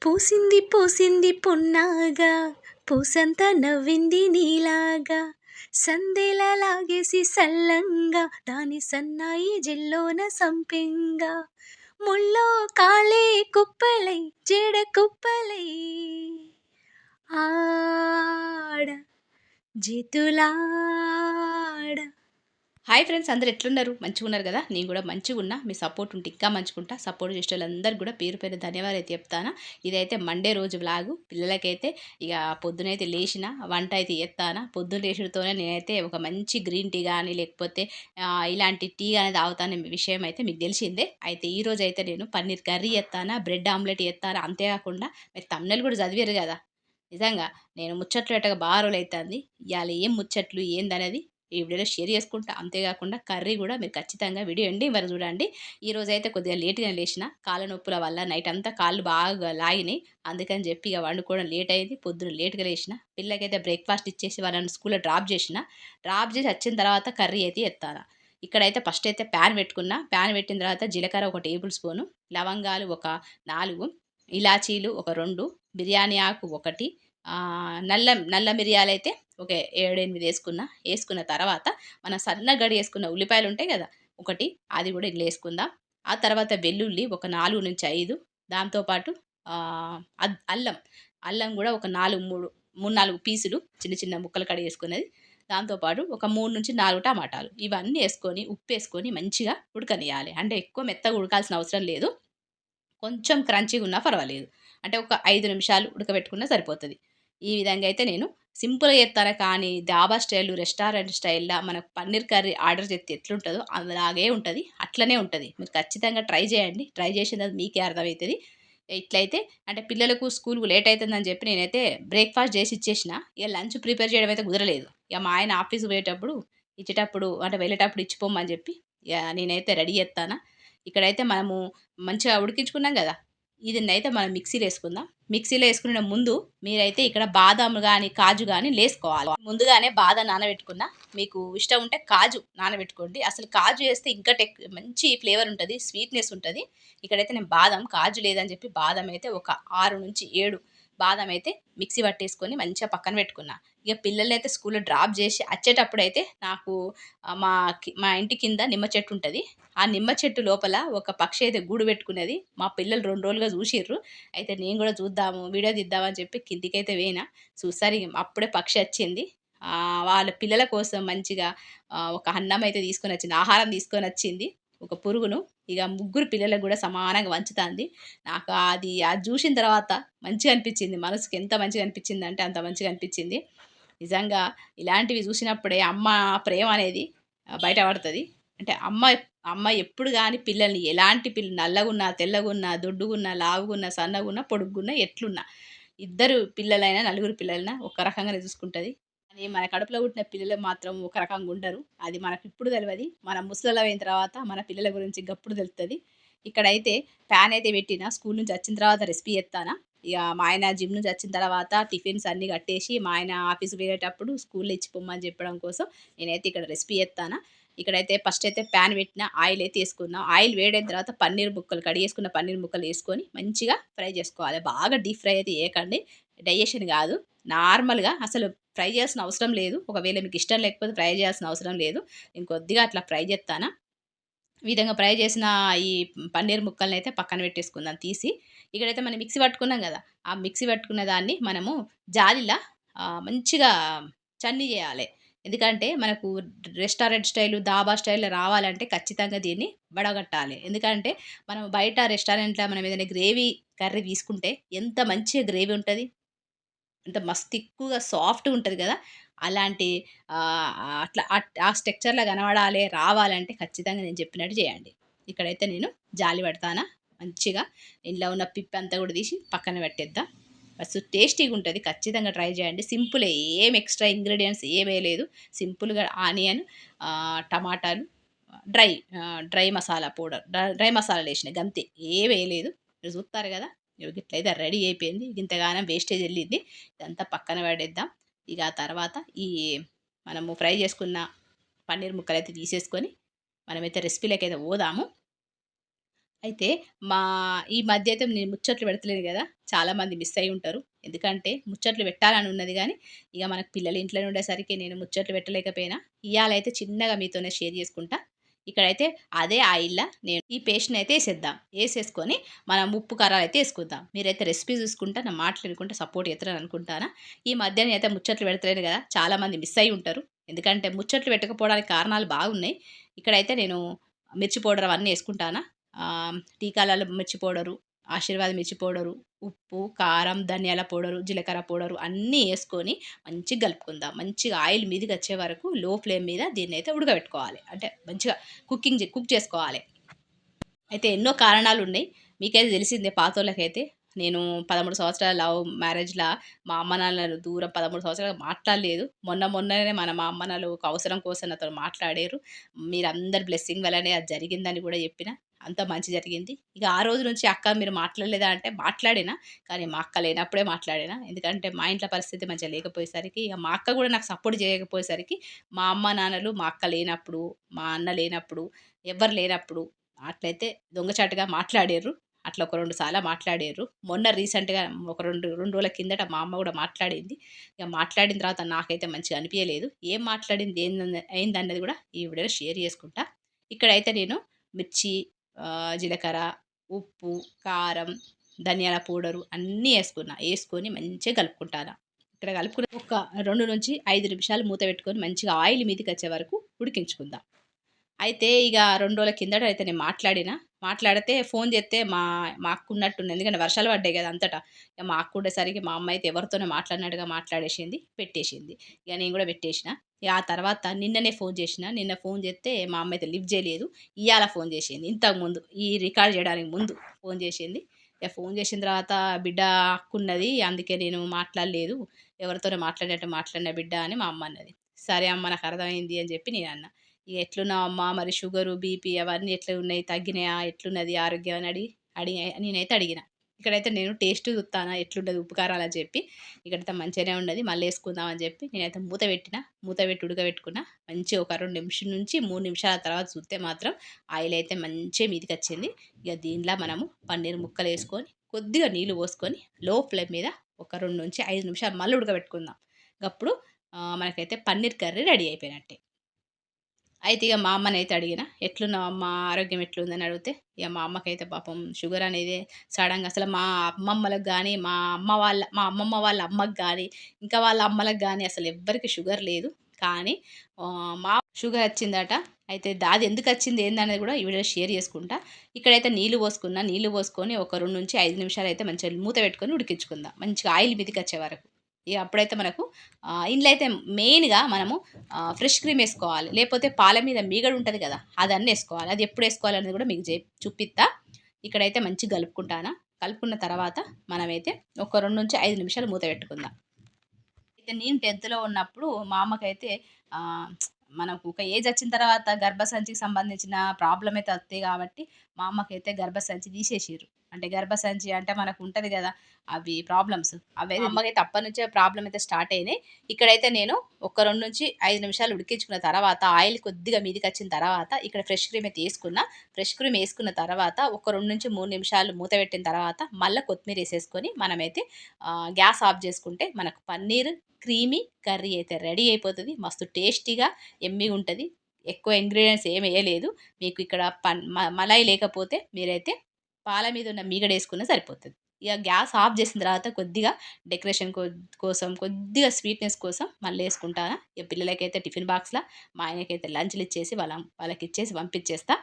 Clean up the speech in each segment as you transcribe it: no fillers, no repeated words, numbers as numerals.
పూసింది పూసింది పున్నాగా పూసంతా నవ్వింది నీలాగా సందేలా లాగేసి సల్లంగా దాని సన్నాయి జిల్లోన సంపెంగా ముళ్ళో కాళే కుప్పలై జడ కుప్పలై ఆడ జితులాడ. హాయ్ ఫ్రెండ్స్, అందరు ఎట్లున్నారు? మంచిగా ఉన్నారు కదా? నేను కూడా మంచిగా ఉన్నా. మీ సపోర్ట్ ఉంటే ఇంకా మంచుకుంటా. సపోర్ట్ చేసే వాళ్ళందరికీ కూడా పేరు పేరు ధన్యవాదాలు అయితే చెప్తాను. ఇదైతే మండే రోజు వ్లాగు. పిల్లలకైతే ఇక పొద్దునైతే లేచిన వంట అయితే చేస్తాను. పొద్దున్న లేచడంతోనే నేనైతే ఒక మంచి గ్రీన్ టీ కానీ లేకపోతే ఇలాంటి టీ కానీ తాగుతాను విషయం అయితే మీకు తెలిసిందే. అయితే ఈరోజు అయితే నేను పన్నీర్ కర్రీ చేస్తాను, బ్రెడ్ ఆమ్లెట్ చేస్తాను. అంతేకాకుండా మీరు తమ్నెల్ కూడా చదివారు కదా. నిజంగా నేను ముచ్చట్లు పెట్టగా బాగా రోజులు అవుతుంది. ఇవాళ ఏం ముచ్చట్లు ఏందనేది ఈ వీడియోలో షేర్ చేసుకుంటా. అంతేకాకుండా కర్రీ కూడా మీరు ఖచ్చితంగా వీడియో ఎండింగ్ వరకు చూడండి. ఈరోజు అయితే కొద్దిగా లేట్గా లేచిన, కాళ్ళ నొప్పుల వల్ల నైట్ అంతా కాళ్ళు బాగా లాగినాయి. అందుకని చెప్పి ఇక వండుకోవడం లేట్ అయింది. పొద్దున్న లేట్గా లేచిన, పిల్లలకైతే బ్రేక్ఫాస్ట్ ఇచ్చేసి వాళ్ళని స్కూల్లో డ్రాప్ చేసి వచ్చిన తర్వాత కర్రీ అయితే ఎత్తాను. ఇక్కడైతే ఫస్ట్ అయితే ప్యాన్ పెట్టుకున్నా. ప్యాన్ పెట్టిన తర్వాత జీలకర్ర 1 టేబుల్ స్పూను, లవంగాలు ఒక 4, ఇలాచీలు ఒక 2, బిర్యానీ ఆకు 1, నల్ల నల్ల మిరియాలైతే ఒక 7, 8 వేసుకున్న తర్వాత మన సన్న గడి వేసుకున్న ఉల్లిపాయలు ఉంటాయి కదా, 1 అది కూడా ఇందులో వేసుకుందాం. ఆ తర్వాత వెల్లుల్లి ఒక 4-5, దాంతోపాటు అల్లం అల్లం కూడా ఒక 3-4 పీసులు చిన్న చిన్న ముక్కలు కడి వేసుకున్నది. దాంతోపాటు ఒక 3-4 టమాటాలు ఇవన్నీ వేసుకొని ఉప్పు వేసుకొని మంచిగా ఉడకనియాలి. అంటే ఎక్కువ మెత్తగా ఉడకాల్సిన అవసరం లేదు, కొంచెం క్రంచీగా ఉన్నా పర్వాలేదు. అంటే ఒక 5 నిమిషాలు ఉడకబెట్టుకున్నా సరిపోతుంది. ఈ విధంగా అయితే నేను సింపుల్గా చేస్తాను. కానీ డాబా స్టైల్, రెస్టారెంట్ స్టైల్లో మనకు పన్నీర్ కర్రీ ఆర్డర్ చేస్తే ఎట్లుంటుందో అలాగే ఉంటుంది, అట్లనే ఉంటుంది. మీరు ఖచ్చితంగా ట్రై చేయండి. ట్రై చేసిన తర్వాత మీకే అర్థమవుతుంది. ఇట్లయితే అంటే పిల్లలకు స్కూల్కు లేట్ అవుతుందని చెప్పి నేనైతే బ్రేక్ఫాస్ట్ చేసి ఇచ్చేసిన. ఇక లంచ్ ప్రిపేర్ చేయడం అయితే కుదరలేదు. ఇక మా ఆయన ఆఫీస్కి పోయేటప్పుడు ఇచ్చేటప్పుడు అంటే వెళ్ళేటప్పుడు ఇచ్చిపోమని చెప్పి ఇక నేనైతే రెడీ చేస్తాను. ఇక్కడైతే మనము మంచిగా ఉడికించుకున్నాం కదా, ఇదిన్నైతే మనం మిక్సీలో వేసుకుందాం. మిక్సీలో వేసుకునే ముందు మీరైతే ఇక్కడ బాదం కానీ కాజు కానీ వేసుకోవాలి. ముందుగానే బాదం నానబెట్టుకున్నా. మీకు ఇష్టం ఉంటే కాజు నానబెట్టుకోండి. అసలు కాజు వేస్తే ఇంకా మంచి ఫ్లేవర్ ఉంటుంది, స్వీట్నెస్ ఉంటుంది. ఇక్కడైతే నేను కాజు లేదని చెప్పి బాదం అయితే ఒక 6-7 బాదం అయితే మిక్సీ పట్టేసుకొని మంచిగా పక్కన పెట్టుకున్నా. ఇక పిల్లల్ని అయితే స్కూల్లో డ్రాప్ చేసి వచ్చేటప్పుడు అయితే నాకు మా ఇంటి కింద నిమ్మ చెట్టు ఉంటుంది. ఆ నిమ్మ చెట్టు లోపల ఒక పక్షి అయితే గూడు పెట్టుకున్నది. మా పిల్లలు 2 రోజులుగా చూసిర్రు. అయితే నేను కూడా చూద్దాము, వీడియో తీద్దామని చెప్పి కిందికైతే పోయినా. చూసారు అప్పుడే పక్షి వచ్చింది. వాళ్ళ పిల్లల కోసం మంచిగా ఒక అన్నం అయితే తీసుకొని వచ్చింది, ఆహారం తీసుకొని వచ్చింది, ఒక పురుగును. ఇక 3 పిల్లలకు కూడా సమానంగా వంచుతుంది. నాకు అది చూసిన తర్వాత మంచిగా అనిపించింది. మనసుకి ఎంత మంచిగా అనిపించింది అంటే అంత మంచిగా అనిపించింది. నిజంగా ఇలాంటివి చూసినప్పుడే అమ్మ ప్రేమ అనేది బయటపడుతుంది. అంటే అమ్మ ఎప్పుడు కానీ పిల్లల్ని ఎలాంటి నల్లగున్నా, తెల్లగున్నా, దొడ్డుగున్నా, లావుగున్నా, సన్నగున్నా, పొడుగున్నా, ఎట్లున్నా ఇద్దరు పిల్లలైనా నలుగురు పిల్లలైనా ఒక రకంగానే చూసుకుంటుంది. కానీ మన కడుపులో పుట్టిన పిల్లలు మాత్రం ఒక రకంగా ఉండరు. అది మనకు ఇప్పుడు తెలియదు. మన ముసలిలో అయిన తర్వాత మన పిల్లల గురించి గప్పుడు తెలుస్తుంది. ఇక్కడైతే ప్యాన్ అయితే పెట్టిన. స్కూల్ నుంచి వచ్చిన తర్వాత రెసిపీ చేస్తాను. ఇక మా ఆయన జిమ్ నుంచి వచ్చిన తర్వాత టిఫిన్స్ అన్నీ కట్టేసి మా ఆయన ఆఫీస్కి వెళ్ళేటప్పుడు స్కూల్లో ఇచ్చిపోమ్మని చెప్పడం కోసం నేనైతే ఇక్కడ రెసిపీ చేస్తాను. ఇక్కడైతే ఫస్ట్ అయితే ప్యాన్ పెట్టిన, ఆయిల్ అయితే వేసుకుందాం. ఆయిల్ వేడైన తర్వాత పన్నీర్ ముక్కలు కడిగేసుకున్న పన్నీర్ ముక్కలు వేసుకొని మంచిగా ఫ్రై చేసుకోవాలి. బాగా డీప్ ఫ్రై అయితే చేయకండి, డైజెషన్ కాదు. నార్మల్గా అసలు ఫ్రై చేయాల్సిన అవసరం లేదు. ఒకవేళ మీకు ఇష్టం లేకపోతే ఫ్రై చేయాల్సిన అవసరం లేదు. నేను కొద్దిగా అట్లా ఫ్రై చేస్తాను. ఈ విధంగా ఫ్రై చేసిన ఈ పన్నీర్ ముక్కల్ని అయితే పక్కన పెట్టేసుకుందాం తీసి. ఇక్కడైతే మనం మిక్సీ పట్టుకున్నాం కదా, ఆ మిక్సీ పట్టుకున్న దాన్ని మనము జాలిలా మంచిగా చన్నీ చేయాలి. ఎందుకంటే మనకు రెస్టారెంట్ స్టైలు, దాబా స్టైల్లో రావాలంటే ఖచ్చితంగా దీన్ని వడగట్టాలి. ఎందుకంటే మనం బయట రెస్టారెంట్లో మనం ఏదైనా గ్రేవీ కర్రీ తీసుకుంటే ఎంత మంచిగా గ్రేవీ ఉంటుంది, అంటే మస్తు ఎక్కువగా సాఫ్ట్గా ఉంటుంది కదా. అలాంటి అట్లా ఆ స్ట్రక్చర్లో కనబడాలి, రావాలంటే ఖచ్చితంగా నేను చెప్పినట్టు చేయండి. ఇక్కడైతే నేను జాలి పడతానా మంచిగా. ఇంట్లో ఉన్న పిప్పి అంతా కూడా తీసి పక్కన పెట్టేద్దాం. మస్తు టేస్టీగా ఉంటుంది, ఖచ్చితంగా ట్రై చేయండి. సింపులే, ఏం ఎక్స్ట్రా ఇంగ్రీడియంట్స్ ఏమీ లేదు. సింపుల్గా ఆనియన్, టమాటాలు, డ్రై మసాలా పౌడర్, డ్రై మసాలాలు వేసిన గంతే, ఏం వేయలేదు. మీరు చూస్తారు కదా, ఇట్లయితే రెడీ అయిపోయింది. ఇంతగానం వేస్టేజ్ వెళ్ళింది, ఇదంతా పక్కన పడేద్దాం. ఇక ఆ తర్వాత ఈ మనము ఫ్రై చేసుకున్న పన్నీర్ ముక్కలు అయితే తీసేసుకొని మనమైతే రెసిపీలోకి అయితే పోదాము. అయితే మా ఈ మధ్య అయితే నేను ముచ్చట్లు పెడతలేను గదా! చాలామంది మిస్ అయ్యి ఉంటారు. ఎందుకంటే ముచ్చట్లు పెట్టాలని ఉన్నది గానీ, ఇగ మనకు పిల్లలు ఇంట్లోనే ఉండేసరికి నేను ముచ్చట్లు పెట్టలేకపోయినా. ఇయాలైతే చిన్నగా మీతోనే షేర్ చేసుకుంటా. ఇక్కడైతే అదే ఆయిల్‌ల నేను ఈ పేస్ట్‌నయితే ఏసేద్దాం. ఏసేసుకొని మనం ఉప్పు, కారాలయితే ఏసుకుందాం. మీరైతే రెసిపీ చూసుకుంటా, నా మాటలు వినుకుంటా సపోర్ట్ చేస్తారని అనుకుంటానా. ఈ మధ్య నేనైతే ముచ్చట్లు పెడతలేను గదా! చాలామంది మిస్ అయ్యి ఉంటారు. ఎందుకంటే ముచ్చట్లు పెట్టకపోవడానికి కారణాలు బాగున్నాయి. ఇక్కడైతే నేను మిర్చి పౌడర్ అవన్నీ ఏసుకుంటానా. టీ కలర్‌లో మిర్చి పౌడరు, ఆశీర్వాద్ మిర్చి పౌడరు, ఉప్పు, కారం, ధనియాల పౌడరు, జీలకర్ర పౌడరు అన్నీ యేసుకొని మంచిగా కలుపుకుందాం. మంచిగా ఆయిల్ మీదకొచ్చే వరకు లో ఫ్లేమ్ మీద దీన్నైతే ఉడకబెట్టుకోవాలి. అంటే మంచిగా కుక్ చేసుకోవాలి. అయితే ఎన్నో కారణాలున్నాయి. మీకైతే తెలిసిందే పాతోళ్ళకైతే. నేను 13 సంవత్సరాల లవ్ మ్యారేజ్‌లా మా అమ్మ నాన్నలు దూరం 13 సంవత్సరాలు మాట్లాడలేదు. మొన్ననే మా అమ్మ నాన్నలు ఒక అవసరం కోసం నాతోని మాట్లాడారు. మీరందరి బ్లెస్సింగ్ వల్లనే అది జరిగిందని గూడా చెప్పిన. అంతా మంచి జరిగింది. ఇక ఆ రోజు నుంచి "అక్క మీరు మాట్లాడలేదా?" అంటే మాట్లాడినా. కానీ మా అక్క లేనప్పుడే మాట్లాడినా. ఎందుకంటే మా ఇంట్లో పరిస్థితి మంచిగా లేకపోయేసరికి, ఇక మా అక్క గూడా నాకు సపోర్ట్ చేయకపోయేసరికి, మా అమ్మ నాన్నలు మా అక్క లేనప్పుడు, మా అన్న లేనప్పుడు, ఎవ్వరు లేనప్పుడు అట్లయితే దొంగచాటుగా మాట్లాడిర్రు. అట్లా ఒక 2 సార్ల మాట్లాడిర్రు. మొన్న రీసెంట్‌గా ఒక 2 రోజుల కిందట మా అమ్మ గూడా మాట్లాడింది. ఇగ మాట్లాడిన తర్వాత నాకైతే మంచిగా అనిపియలేదు. ఏం మాట్లాడింది ఏందన్నది గూడా ఈ వీడియోలో షేర్ చేసుకుంటా. ఇక్కడైతే నేను మిర్చి, జీలకర్ర, ఉప్పు, కారం, ధనియాల పౌడరు అన్నీ యేసుకున్నా. యేసుకొని మంచిగా కలుపుకుంటాన. ఇక్కడ కలుపుకున్న ఒక 2-5 నిమిషాలు మూత పెట్టుకొని మంచిగా ఆయిల్ మీదకొచ్చే వరకు ఉడికించుకుందాం. అయితే ఇగ 2 రోజుల కిందట అయితే నేను మాట్లాడినా. మాట్లాడితే ఫోను జేత్తే మా అక్క ఉన్నట్టున్నది. ఎందుకంటే వర్షాలు పడ్డాయి గదా! అంతటా. ఇగ మా అక్క ఉండేసరికి మా అమ్మ అయితే ఎవరితోనో మాట్లాడినట్టుగా మాట్లాడేసింది. పెట్టేసింది. ఇగ నేను గూడా పెట్టేసిన. ఇగ ఆ తర్వాత నిన్ననే ఫోను జేసిన. నిన్న ఫోను జేత్తే మా అమ్మ అయితే లిఫ్ట్ జేయలేదు. ఇయ్యాల ఫోను జేసింది. ఇంతకుముందు ఈ రికార్డ్ జేయడానికి ముందు ఫోను జేసింది. ఇగ ఫోను జేసిన తర్వాత బిడ్డ అక్కున్నది. అందుకే నేను మాట్లాడలేదు. ఎవరితోనో మాట్లాడినట్టు మాట్లాడిన బిడ్డ అని మా అమ్మ అన్నది. సరే అమ్మ నాకు అర్థమైంది అని జెప్పి నేనన్నా. ఎట్లున్నావమ్మా? మరి షుగరు, బీపీ అవన్నీ ఎట్లున్నాయి? తగ్గినాయా? ఎట్లున్నది ఆరోగ్యం అని నేనైతే అడిగిన. ఇక్కడైతే నేను టేస్ట్ జూత్తాన ఎట్లుంటది ఉప్పు, కారాలని చెప్పి. ఇక్కడైతే మంచిగానే ఉన్నది. మళ్ళేసుకుందాం అని చెప్పి నేనైతే మూత పెట్టిన. మూత పెట్టి ఉడకబెట్టుకున్న. మంచిగా ఒక 2 నిమిషం నుంచి 3 నిమిషాల తర్వాత చూస్తే మాత్రం ఆయిల్ అయితే మంచిగా మీదికొచ్చింది. ఇగ దీనిలో మనము పన్నీర్ ముక్కలేసుకొని, కొద్దిగా నీళ్లు పోసుకొని, లో ఫ్లేమ్ మీద ఒక 2-5 నిమిషాలు మళ్ళీ ఉడకబెట్టుకుందాం. గప్పుడు మనకైతే పన్నీర్ కర్రీ రెడీ అయిపోయినట్టే. అయితే ఇగ మా అమ్మనైతే అడిగిన, "ఎట్లున్నావమ్మా? ఆరోగ్యం ఎట్లుందని?" అడిగితే, ఇగ మా అమ్మకైతే పాపం షుగర్ అనేది సడెన్‌గా అసలు మా అమ్మమ్మలకు గాని, మా అమ్మమ్మ వాళ్ళ అమ్మకి గాని, ఇంకా వాళ్ళ అమ్మలకు గాని అసలు ఎవ్వరికీ షుగర్ లేదు. కానీ మా షుగర్ వచ్చిందట. అయితే అది ఎందుకచ్చింది ఏందనేది గూడా ఈ వీడియోలో షేర్ చేసుకుంటా. ఇక్కడైతే నీళ్లు పోసుకున్నా. నీళ్లు పోసుకొని ఒక 2-5 నిమిషాలైతే మంచిగా మూత పెట్టుకొని ఉడికించుకుందాం. మంచిగా ఆయిల్ మీదకొచ్చే వరకు. ఇగ అప్పుడైతే మనకు ఇందులో అయితే మెయిన్‌గా మనము ఫ్రెష్ క్రీమ్ ఏసుకోవాలి. లేపోతే పాల మీద మీగడ ఉంటది గదా! అదన్నా ఏసుకోవాలి. అది ఎప్పుడు ఏసుకోవాలనేది గూడా మీకు చూపిత్తా. ఇక్కడైతే మంచిగా కలుపుకుంటానా. కలుపుకున్న తర్వాత మనమైతే ఒక 2-5 నిమిషాలు మూత పెట్టుకుందాం. అయితే నేను 10థ్‌లో ఉన్నప్పుడు మా అమ్మకైతే ఆహ్, మనకు ఒక ఏజ్ వచ్చిన తర్వాత గర్భసంచికి సంబంధించిన ప్రాబ్లమ్ అయితే వస్తాయి కాబట్టి, మా అమ్మకైతే గర్భసంచి తీసేసిర్రు. అంటే గర్భసంచి అంటే మనకు ఉంటది గదా! అవి ప్రాబ్లమ్స్. అవైతే మా అమ్మకైతే అప్పటినుంచే ప్రాబ్లమ్ అయితే స్టార్ట్ అయినాయి. ఇక్కడైతే నేను ఒక 2-5 నిమిషాలు ఉడికించుకున్న తర్వాత ఆయిల్ కొద్దిగా మీదికొచ్చిన తర్వాత ఇక్కడ ఫ్రెష్ క్రీమ్ అయితే ఏసుకున్నా. ఫ్రెష్ క్రీమ్ ఏసుకున్న తర్వాత ఒక 2-3 నిమిషాలు మూత పెట్టిన తర్వాత మళ్ళా కొత్తిమీర ఏసేసుకొని మనమైతే గ్యాస్ ఆఫ్ జేసుకుంటే మనకు పన్నీర్ క్రీమీ కర్రీ అయితే రెడీ అయిపోతది. మస్తు టేస్టీగా, యమ్మీగుంటది. ఎక్కువ ఇంగ్రీడియెంట్స్ ఏమి ఎయలేదు. మీకు ఇక్కడ మలాయి లేకపోతే మీరైతే పాల మీద ఉన్న మీగడేసుకున్నా సరిపోతది. ఇగ గ్యాస్ ఆఫ్ జేసిన తర్వాత కొద్దిగా డెకరేషన్ కోసం కొద్దిగా స్వీట్‌నెస్ కోసం మళ్ళేసుకుంటానా. ఇగ పిల్లలకైతే టిఫిన్ బాక్స్‌ల, మా ఆయనకైతే లంచ్‌లు ఇచ్చేసి వాళ్ళకిచ్చేసి పంపించేస్తా.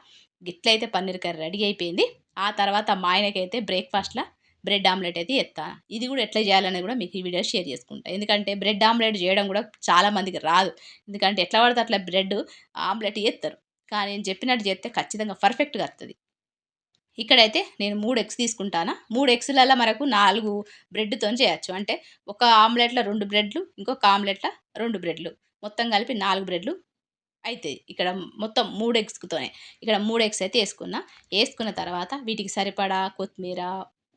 గిట్లయితే పన్నీర్ కర్రీ రెడీ అయిపోయింది. ఆ తర్వాత మా ఆయనకైతే బ్రేక్‌ఫాస్ట్‌ల బ్రెడ్ ఆమ్లెట్ అయితే ఎత్తా. ఇది గూడా ఎట్లా జేయాలనేది గూడా మీకు ఈ వీడియోలో షేర్ చేసుకుంటా. ఎందుకంటే బ్రెడ్ ఆమ్లెట్ జేయడం గూడా చాలా మందికి రాదు. ఎందుకంటే ఎట్లా పడితే అట్లా బ్రెడ్ ఆమ్లెట్ ఏత్తరు. కానీ నేను చెప్పినట్టు జేత్తే ఖచ్చితంగా పర్ఫెక్ట్‌గా అత్తది. ఇక్కడైతే నేను 3 ఎగ్స్ తీసుకుంటానా. 3 ఎగ్స్‌లల్ల మనకు 4 బ్రెడ్‌తోని చేయొచ్చు. అంటే ఒక ఆమ్లెట్‌ల 2 బ్రెడ్‌లు, ఇంకొక ఆమ్లెట్‌ల 2 బ్రెడ్‌లు. మొత్తం కలిపి 4 బ్రెడ్‌లు అయితాయి. ఇక్కడ మొత్తం 3 ఎగ్స్‌తోనే. ఇక్కడ 3 ఎగ్స్ అయితే ఏసుకున్నా. ఏసుకున్న తర్వాత వీటికి సరిపడా కొత్తిమీర,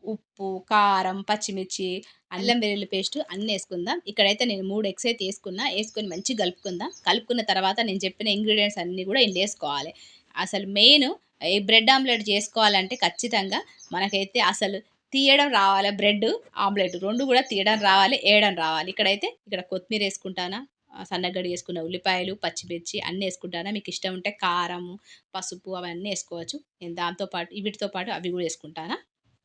ఉప్పు, కారం, పచ్చిమిర్చి, అల్లం వెల్లుల్లి పేస్ట్ అన్నీ ఏసుకుందాం. ఇక్కడైతే నేను 3 ఎగ్స్ అయితే ఏసుకున్నా. ఏసుకొని మంచిగా కలుపుకుందాం. కలుపుకున్న తర్వాత నేను చెప్పిన ఇంగ్రీడియెంట్స్ అన్నీ గూడా ఇందులో ఏసుకోవాలి. అసలు మెయిన్ ఈ బ్రెడ్ ఆమ్లెట్ చేసుకోవాలంటే ఖచ్చితంగా మనకైతే అసలు తీయడం రావాలి. బ్రెడ్, ఆమ్లెట్ 2 కూడా తీయడం రావాలి, ఏయడం రావాలి. ఇక్కడ కొత్తిమీర ఏసుకుంటానా, సన్నగా కట్ చేసుకున్న ఉల్లిపాయలు, పచ్చిమిర్చి అన్నీ ఏసుకుంటానా. మీకు ఇష్టం ఉంటే కారం, పసుపు అవన్నీ ఏసుకోవచ్చు. నేను దాంతో పాటు వీటితో పాటు అవి కూడా ఏసుకుంటానా.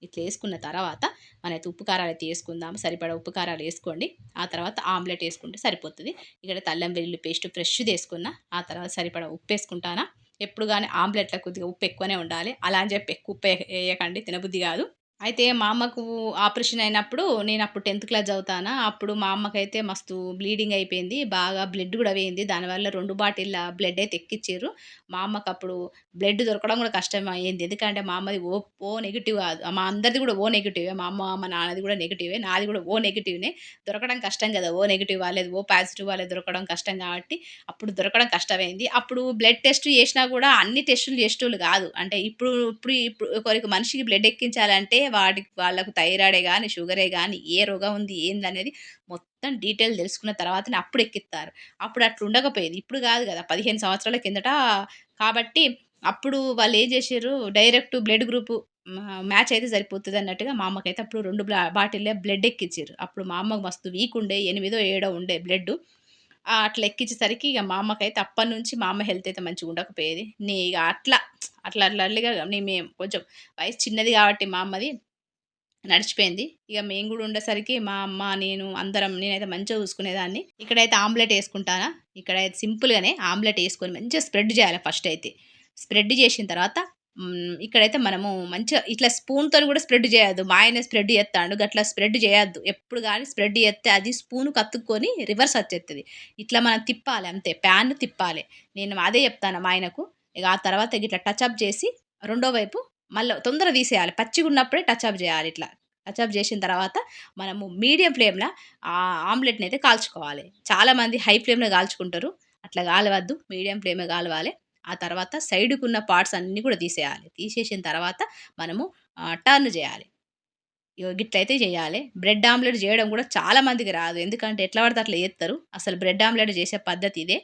ఇట్లా ఏసుకున్న తర్వాత మనమైతే ఉప్పు కారాలైతే ఏసుకుందాం. సరిపడా ఉప్పు కారాలు ఏసుకోండి. ఆ తర్వాత ఆమ్లెట్ ఏసుకుంటే సరిపోతది. ఇక్కడ అల్లం వెల్లుల్లి పేస్ట్ ఫ్రెష్‌ది ఏసుకున్నా. ఆ తర్వాత సరిపడా ఉప్పేసుకుంటానా. ఎప్పుడు గాని ఆమ్లెట్‌లో కొద్దిగా ఉప్పు ఎక్కువనే ఉండాలి. అలా అని చెప్పి ఎక్కువ ఉప్పు ఎయకండి, తినబుద్ధి కాదు. అయితే మా అమ్మకు ఆపరేషన్ అయినప్పుడు నేనప్పుడు 10థ్ క్లాస్ చదువుతానా. అప్పుడు మా అమ్మకైతే మస్తు బ్లీడింగ్ అయిపోయింది. బాగా బ్లడ్ గూడా పోయింది. దానివల్ల 2 బాటిళ్ళ బ్లడ్ అయితే ఎక్కిచ్చిర్రు. మా అమ్మకప్పుడు బ్లడ్ దొరకడం గూడా కష్టం అయింది. ఎందుకంటే మా అమ్మది ఓ నెగెటివ్ కాదు. మా అందరిది గూడా ఓ నెగెటివే. మా అమ్మ, మా నాన్నది గూడా నెగెటివే. నాది గూడా ఓ నెగెటివ్‌నే. దొరకడం కష్టం గదా! ఓ నెగెటివ్ వాళ్ళది ఓ పాజిటివ్ వాళ్ళది దొరకడం కష్టం కాబట్టి అప్పుడు దొరకడం కష్టమైంది. అప్పుడు బ్లడ్ టెస్ట్ చేసినా గూడా అన్ని టెస్టులు చేసేటోళ్ళు గాదు. అంటే ఇప్పుడు ఒకరికి మనిషికి బ్లడ్ ఎక్కించాలంటే వాళ్ళకు థైరాయిడే గాని, షుగరే గాని, ఏ రోగం ఉంది ఏందనేది మొత్తం డీటెయిల్ తెలుసుకున్న తర్వాతనే అప్పుడు ఎక్కిత్తారు. అప్పుడు అట్లా ఉండకపోయేది. ఇప్పుడు గాదు గదా! 15 సంవత్సరాల కిందట కాబట్టి అప్పుడు వాళ్ళేం జేషిర్రు, డైరెక్ట్ బ్లడ్ గ్రూపు మ్యాచ్ అయితే సరిపోతదన్నట్టుగా మా అమ్మకైతే అప్పుడు 2 బాటిళ్ళే బ్లడ్ ఎక్కిచ్చిర్రు. అప్పుడు మా అమ్మకు మస్తు వీక్ ఉండే. ఎనిమిదో, ఏడో ఉండే బ్లడ్డు. అట్లా ఎక్కిచ్చేసరికి ఇగ మా అమ్మకైతే అప్పటినుంచి మా అమ్మ హెల్త్ అయితే మంచిగా ఉండకపోయేది. ఇగ అట్లా మేము కొంచెం వయసు చిన్నది కాబట్టి మా అమ్మది నడిచిపోయింది. ఇగ మేము గూడా ఉండేసరికి మా అమ్మ, నేను అందరం నేనైతే మంచిగా చూసుకునేదాన్ని. ఇక్కడైతే ఆమ్లెట్ యేసుకుంటానా. ఇక్కడైతే సింపుల్‌గానే ఆమ్లెట్ యేసుకొని మంచిగా స్ప్రెడ్ చేయాలి ఫస్ట్ అయితే. స్ప్రెడ్ చేసిన తర్వాత ఇక్కడైతే మనము మంచిగా ఇట్లా స్పూన్‌తోని కూడా స్ప్రెడ్ చేయొద్దు. మా ఆయన స్ప్రెడ్ చేత్తాండు. గట్లా స్ప్రెడ్ చేయొద్దు. ఎప్పుడు గాని స్ప్రెడ్ చేత్తే అది స్పూన్‌కి అతుక్కొని రివర్స్ వచ్చేత్తది. ఇట్లా మనం తిప్పాలి అంతే. ప్యాన్ తిప్పాలి. నేను అదే చెప్తాను మా ఆయనకు. ఇగ ఆ తర్వాత గిట్లా టచ్ అప్ చేసి రెండో వైపు మళ్ళా తొందరగా తీసేయాలి. పచ్చిగున్నప్పుడే టచ్ అప్ చేయాలి ఇట్లా. టచ్ అప్ చేసిన తర్వాత మనము మీడియం ఫ్లేమ్‌ల ఆమ్లెట్‌నయితే కాల్చుకోవాలి. చాలామంది హై ఫ్లేమ్‌లో కాల్చుకుంటారు. అట్లా కాలవద్దు. మీడియం ఫ్లేమే కాలవాలి. ఆ తర్వాత సైడ్‌కున్న పార్ట్స్ అన్నీ కూడా తీసేయాలి. తీసేసిన తర్వాత మనము టర్న్ చేయాలి. ఇగో గిట్లయితే చేయాలి. బ్రెడ్ ఆమ్లెట్ చేయడం కూడా చాలా మందికి రాదు. ఎందుకంటే ఎట్లా పడితే అట్లా చేత్తరు. అసలు బ్రెడ్ ఆమ్లెట్ చేసే పద్ధతి ఇదే.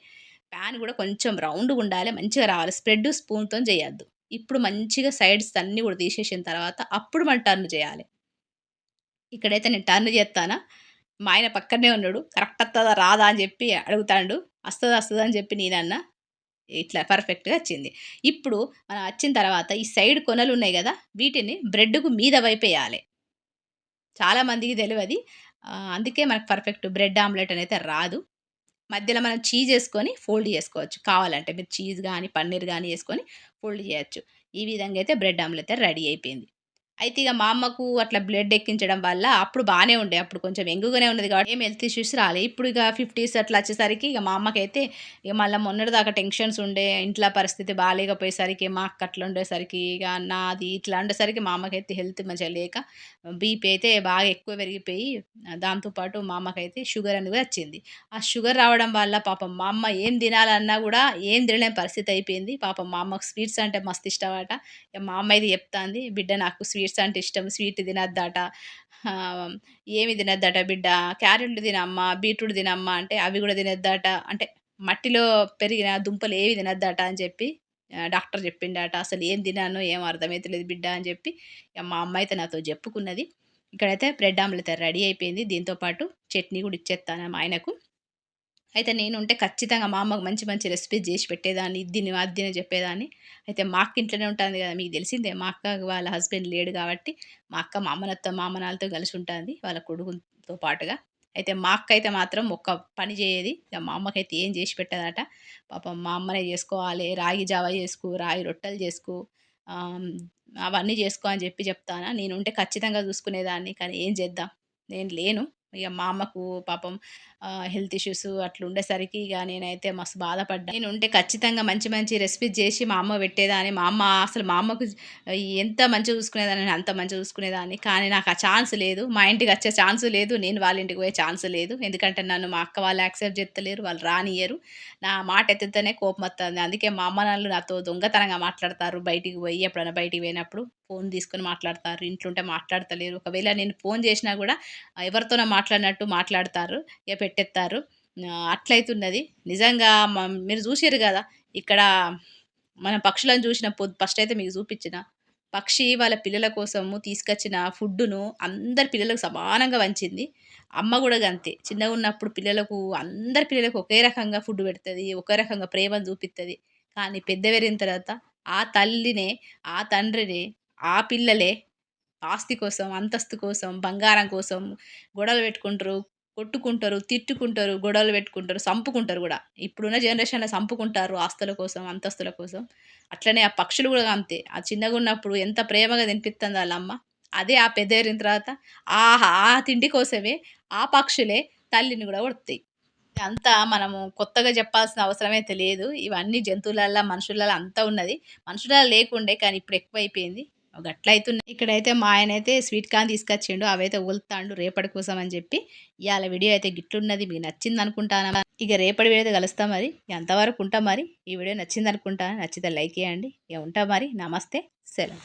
పాన్ కూడా కొంచెం రౌండ్‌గుండాలె. మంచిగా రావాలి. స్ప్రెడ్ స్పూన్‌తోని చేయొద్దు. ఇప్పుడు మంచిగా సైడ్స్ అన్నీ కూడా తీసేసిన తర్వాత అప్పుడు మనం టర్న్ చేయాలి. ఇక్కడైతే నేను టర్న్ చేత్తానా. మా ఆయన పక్కనే ఉన్నాడు. కరెక్ట్ అత్తదా? రాదా? అని చెప్పి అడుగుతాండు. అస్తది అని చెప్పి నేనన్నా. ఇట్లా పర్ఫెక్ట్‌గా వచ్చింది. ఇప్పుడు వచ్చిన తర్వాత ఈ సైడ్ కొనలున్నాయి గదా! వీటిని బ్రెడ్‌కు మీద వైపేయాలె. చాలా మందికి తెలవది. అందుకే మనకు పర్ఫెక్ట్ బ్రెడ్ ఆమ్లెట్ అనైతే రాదు. మధ్యలో మనం చీజ్ యేసుకొని ఫోల్డ్ చేసుకోవచ్చు. కావాలంటే మీరు చీజ్ గాని, పన్నీర్ గాని యేసుకొని ఫోల్డ్ చేయొచ్చు. ఈ విధంగా అయితే బ్రెడ్ ఆమ్లెట్ రెడీ అయిపోయింది. అయితే ఇగ మా అమ్మకు అట్లా బ్లడ్ ఎక్కించడం వల్ల అప్పుడు బానే ఉండే. అప్పుడు కొంచెం యంగ్‌గానే ఉన్నది కాబట్టి ఏం హెల్త్ ఇష్యూస్ రాలే. ఇప్పుడు ఇగ 50స్ అట్లా వచ్చేసరికి ఇగ మా అమ్మకైతే ఇగ మళ్ళా మొన్నటిదాకా టెన్షన్స్ ఉండే. ఇంట్లో పరిస్థితి బాలేకపోయేసరికి మా అక్క అట్లా ఉండేసరికి ఇగ నాది ఇట్లా ఉండేసరికి మా అమ్మకైతే హెల్త్ మంచిగా లేక బీపీ అయితే బాగా ఎక్కువ పెరిగిపోయి దాంతో పాటు మా అమ్మకైతే షుగర్ అనేది కూడా వచ్చింది. ఆ షుగర్ రావడం వల్ల పాపం మా అమ్మ ఏం తినాలన్నా గూడా ఏం తినలేని పరిస్థితి అయిపోయింది. పాపం మా అమ్మకు స్వీట్స్ అంటే మస్తు ఇష్టమట. ఇగ మా అమ్మ అయితే చెప్తాంది, "బిడ్డ నాకు స్వీట్స్ అంటే ఇష్టం. స్వీట్ తినొద్దట. ఏమి తినొద్దట బిడ్డ. క్యారెట్లు తినమ్మా, బీట్రూట్ తినమ్మా" అంటే అవి గూడా తినొద్దట. అంటే మట్టిలో పెరిగిన దుంపలు ఏవి తినొద్దట అని చెప్పి డాక్టర్ చెప్పిండట. అసలు ఏం తినాలనో ఏం అర్థమైతలేదు బిడ్డ అని చెప్పి ఇగ మా అమ్మ అయితే నాతో చెప్పుకున్నది. ఇక్కడైతే బ్రెడ్ ఆమ్లెట్ రెడీ అయిపోయింది. దీంతో పాటు చట్నీ గూడా ఇచ్చేత్తాను మా ఆయనకు. అయితే నేనుంటే ఖచ్చితంగా మా అమ్మకు మంచి మంచి రెసిపీస్ జేసి పెట్టేదాన్ని. ఇది తిను, అది తిను చెప్పేదాన్ని. అయితే మా అక్క ఇంట్లోనే ఉంటాంది గదా! మీకు తెలిసిందే. మా అక్క వాళ్ళ హస్బెండ్ లేడు గాబట్టి, మా అక్క మా అమ్మనాన్నలతో కలిసి ఉంటాంది. వాళ్ళ కొడుకుతో పాటుగా. అయితే మా అక్క అయితే మాత్రం ఒక్క పని జేయేది. ఇగ మా అమ్మకైతే ఏం జేసి పెట్టదట. పాపం మా అమ్మనే జేసుకోవాలి. రాగి జావ జేసుకో, రాగి రొట్టెలు జేసుకో, ఆహ్, అవన్నీ జేసుకో అని చెప్తానా. నేనుంటే ఖచ్చితంగా చూసుకునేదాన్ని. కానీ ఏం చేద్దాం? నేను లేను. ఇగ మా అమ్మకు పాపం హెల్త్ ఇష్యూస్ అట్లుండేసరికి ఇగ నేనైతే మస్తు బాధపడ్డా. నేనుంటే ఖచ్చితంగా మంచి మంచి రెసిపీస్ జేసి మా అమ్మకు పెట్టేదాన్ని. మా అమ్మకు ఎంత మంచిగా చూసుకునేదాన్ని అంత మంచిగా చూసుకునేదాన్ని. కానీ నాకు ఆ ఛాన్స్ లేదు. మా ఇంటికచ్చే ఛాన్స్ లేదు. నేను వాళ్ళ ఇంటికి పోయే ఛాన్స్ లేదు. ఎందుకంటే నన్ను మా అక్క వాళ్ళు యాక్సెప్ట్ జేత్తలేరు. వాళ్ళు రానియ్యరు. నా మాట ఎత్తితేనే కోపమొత్తంది. అందుకే మా అమ్మ నాన్నలు నాతో దొంగతనంగా మాట్లాడతారు. బయటికి పోయి ఎప్పుడైనా బయటికి పోయినప్పుడు ఫోన్ తీసుకొని మాట్లాడతారు. ఇంట్లుంటే మాట్లాడతలేరు. ఒకవేళ నేను ఫోన్ చేసినా గూడా ఎవరితోనో మాట్లాడినట్టు మాట్లాడతారు. ఇగ పెట్టేత్తారు. అట్లయితున్నది. నిజంగా మీరు జూషిర్రు గదా! ఇక్కడ మన పక్షులను చూసిన ఫస్ట్ అయితే మీకు చూపించిన పక్షి వాళ్ళ పిల్లల కోసము తీసుకొచ్చిన ఫుడ్డును అందరి పిల్లలకు సమానంగా వంచింది. అమ్మ కూడా అంతే. చిన్నగా ఉన్నప్పుడు పిల్లలకు అందరి పిల్లలకు ఒకే రకంగా ఫుడ్ పెడుతుంది, ఒకే రకంగా ప్రేమను చూపిస్తుంది. కానీ పెద్ద పెరిగిన తర్వాత ఆ తల్లినే, ఆ తండ్రిని, ఆ పిల్లలే ఆస్తి కోసం, అంతస్తు కోసం, బంగారం కోసం గొడవలు పెట్టుకుంటారు, కొట్టుకుంటారు, తిట్టుకుంటారు, గొడవలు పెట్టుకుంటారు, సంపుకుంటారు గూడా. ఇప్పుడున్న జనరేషన్‌లో సంపుకుంటారు ఆస్తుల కోసం, అంతస్తుల కోసం. అట్లనే ఆ పక్షులు గూడా అంతే. ఆ చిన్నగున్నప్పుడు ఎంత ప్రేమగా తినిపిత్తంది ఆళ్ళమ్మ. అదే ఆ పెద్దరిన తర్వాత ఆ తిండి కోసమే ఆ పక్షులే తల్లిని గూడా కొడతాయి. అంతా మనము కొత్తగా చెప్పాల్సిన అవసరం అయితే లేదు. ఇవన్నీ జంతువులల్ల, మనుషులల్ల అంతా ఉన్నది. మనుషులల్ల లేకుండే కానీ ఇప్పుడు ఎక్కువైపోయింది. గట్లయితున్నాయి. ఇక్కడైతే మా ఆయనైతే స్వీట్ కార్న్ తీసుకొచ్చిండు. అవైతే ఒలుత్తాండు రేపటి కోసం అని చెప్పి. ఇయాల వీడియో అయితే గిట్లున్నది. మీకు నచ్చిందనుకుంటాను. ఇక రేపటి వీడియో అయితే కలుస్తా మరి. అంతవరకు ఉంటా మరి. ఈ వీడియో నచ్చిందనుకుంటా. నచ్చితే లైక్ చేయండి. ఇక ఉంటా మరి. నమస్తే. సెలవు.